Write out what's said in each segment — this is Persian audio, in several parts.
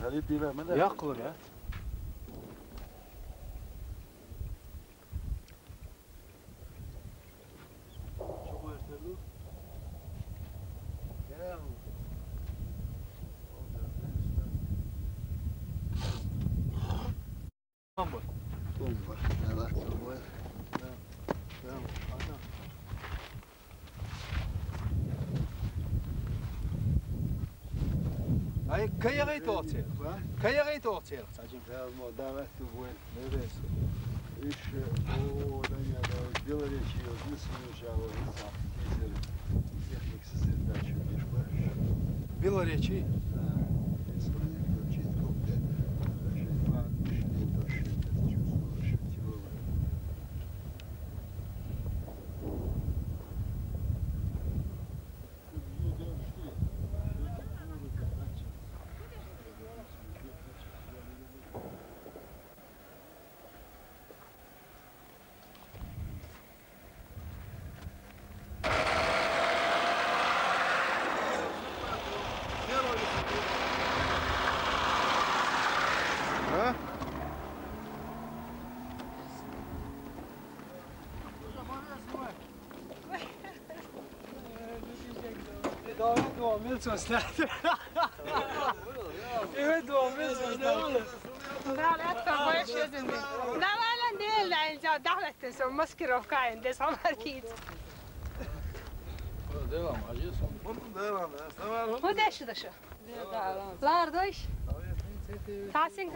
هذه ديما من يقلن يا شو يرتلو يا Amber. Tomba, ela tomba. Não, não. Ay kaya gay toorteel. Kaya gay toorteel tajim. Да, но давай ты вон. Еще о, да я да сделали чьи, единственное жало лица. Техник сосредоточен, видишь, бачишь? Білоречі. Wilson staat er. Je weet wel, Wilson staat er. لا لا تفرش يا زلمة لا لا ندير لا إذا دخلت تسوي مسكرة وكاين دي صار أكيد Devam, acıyorsun. Devam, tamam. هو داش داش لا أرضيش تاسين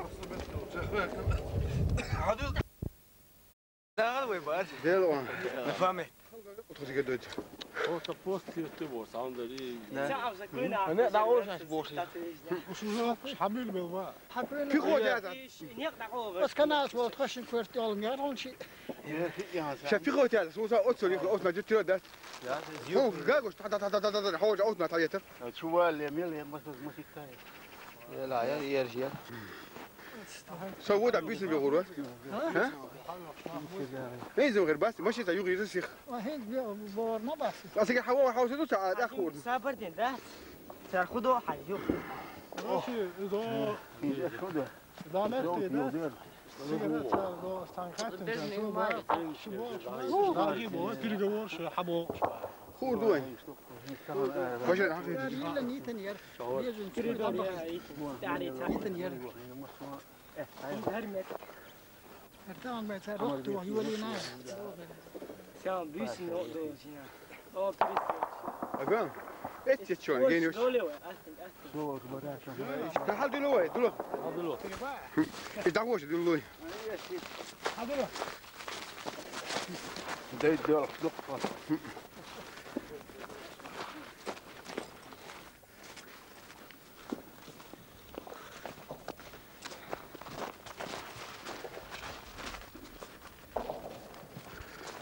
لا غلوي بعد. Devam. فهمت. Otur gedut. O ta pozitivt borsa andari. أنا دعوش عش بوشي. حمل بالما. في خود هذا. بس كان ناس وتخشن كورتي أول مية شيء. شاف خود هذا، سوسا أوتسو يخلو أوتنا جت ده. هو جاكوش تحت حوج أوتنا تايتر. شو اللي يميل مش كاي. لا يا يرجع. سووا ده بيسن بيقولوا. ها؟ ايه زو غير بس ماشي تا يغير الشيخ. وهيك بور ما بس. اصل حوا حوسه تو ساعات اخور. سافرتين ده سأخذوا حاجة. إذا مرت ده. سيجارات لو استنخرت خور دوين. باش نحكي. لا نيتن ير. يجون تريد نيتن ير. ارتان ما تروح ويولي ناس. سام بيس نقطة هنا. أو بيس. اقام. اتش شلون جينيوش. تعال دلوي دلوي. يدعوش دلوي. ده يدور دقة.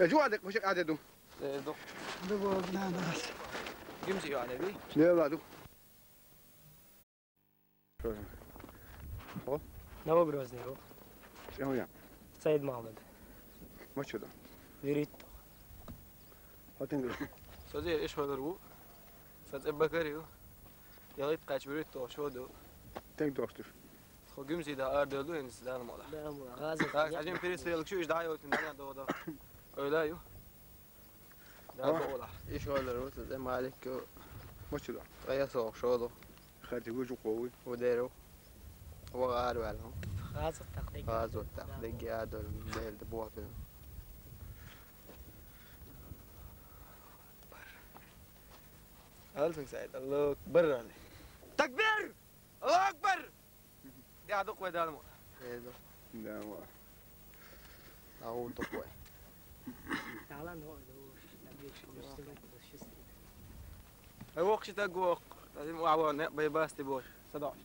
جو عندك مش قاعد دو. دو. دو ناس. يمشي على بي. لا لا دو. نو بروزني هو. شنو يعني؟ سيد محمد. ما شو ده؟ يريد. هاتنقل. صديق إيش هذا الرو؟ صدق بكريو. يغيط قاش بريتو شو دو. تنك دوستر. خو جمسي ده أردلو إنس ده الموضوع. لا مو غازي. عشان بريس يلك شو إيش دعاية وتندنا ده. أولايو. ده بقوله. ايش هو الروت زي ما عليك ما شو ده؟ غير سوق شوضو خاتي وجهه قوي. وديرو هو غار بالهم غازي التقليد. غاز والتقليد قاعدوا الليل دبوها كده ألف سعيد الله أكبر عليه. تكبير الله أكبر. دي عدوك ويدا المو. ايه ده لا ما. اهو تقوى تعال نو الوقت تقوق لازم وعوان بيباس تبوش 11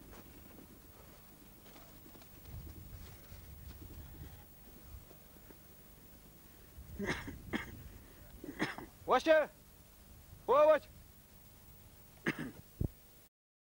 وشه هو وش